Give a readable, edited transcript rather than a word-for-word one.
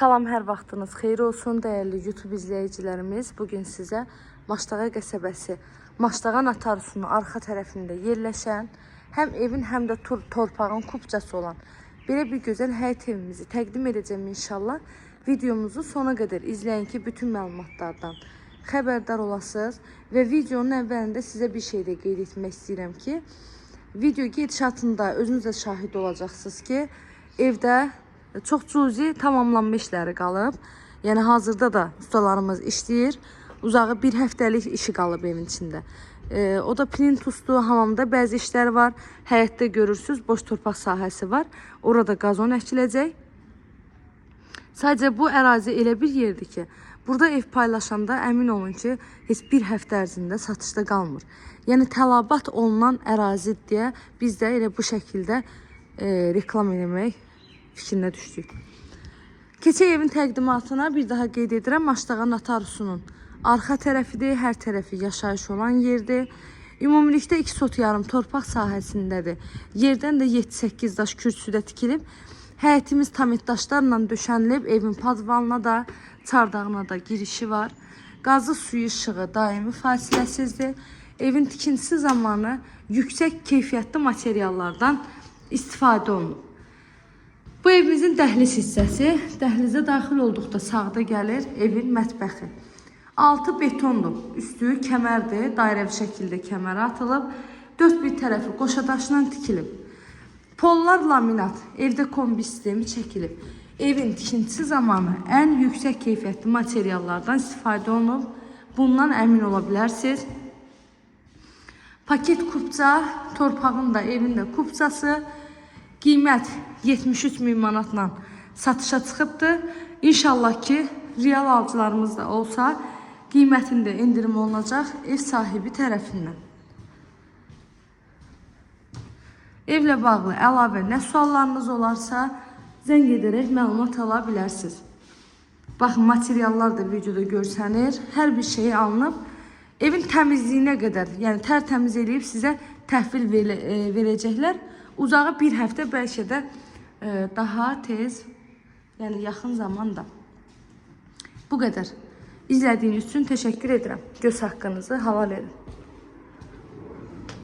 Salam, hər vaxtınız xeyir olsun dəyərli YouTube izləyicilərimiz. Bugün sizə Maştağa qəsəbəsi, Maştağa Notariusunun arxa tərəfində yerləşən, həm evin, həm də torpağın kupçası olan belə bir gözəl həyət evimizi təqdim edəcəm inşallah. Videomuzu sona qədər izləyin ki, bütün məlumatlardan xəbərdar olasınız. Və videonun əvvəlində sizə bir şey də qeyd etmək istəyirəm ki, video gedişatında özünüz də şahid olacaqsınız ki, evdə çox cüzi tamamlanma işləri qalıb. Yəni hazırda da ustalarımız işləyir. Uzağı bir həftəlik işi qalıb evin içində. O da plintuslu, hamamda bəzi işlər var. Həyətdə görürsünüz, boş torpaq sahəsi var. Orada qazon əkiləcək. Sadəcə bu ərazi elə bir yerdir ki, burada ev paylaşanda əmin olun ki, heç bir həftə ərzində satışda qalmır. Yəni tələbat olunan ərazi deyə biz də elə bu şəkildə reklam eləmək fikrinə düşdük. Keçək evin təqdimatına bir daha qeyd edirəm. Maştağa Notariusunun arxa tərəfidir, hər tərəfi yaşayış olan yerdir. Ümumilikdə 2 sot yarım torpaq sahəsindədir. Yerdən də 7-8 daş kürsüdə tikilib. Həyətimiz tamit daşlarla döşənilib. Evin padvalına da, çardağına da girişi var. Qazı suyu işığı daimi fasiləsizdir. Evin tikintisi zamanı yüksək keyfiyyətli materiallardan istifadə olunub. Bu evimizin dəhliz hissəsi. Dəhlizə daxil olduqda sağda gəlir evin mətbəxi. Altı betondur, üstü kəmərdir, dairəvi şəkildə kəmərə atılıb. Dörd bir tərəfi qoşadaşla tikilib. Pollar laminat, evdə kombi sistemi çəkilib. Evin tikintisi zamanı ən yüksək keyfiyyətli materiallardan istifadə olunub. Bundan əmin ola bilərsiniz. Paket kupça, torpağın da evin də kupçası. Qiymət 73.000 manatla satışa çıxıbdır. İnşallah ki, real alıcılarımız da olsa, qiymətində indirim olunacaq ev sahibi tərəfindən. Evlə bağlı əlavə nə suallarınız olarsa, zəng edərək məlumat ala bilərsiniz. Baxın, materiallar da videoda görsənir. Hər bir şey alınıb. Evin təmizliyinə qədər, yəni tərtəmiz eləyib sizə təhvil verəcəklər. Uzağı bir həftə, bəlkə də daha tez, yəni yaxın zamanda. Bu qədər. İzlədiyiniz üçün təşəkkür edirəm. Göz haqqınızı halal edin.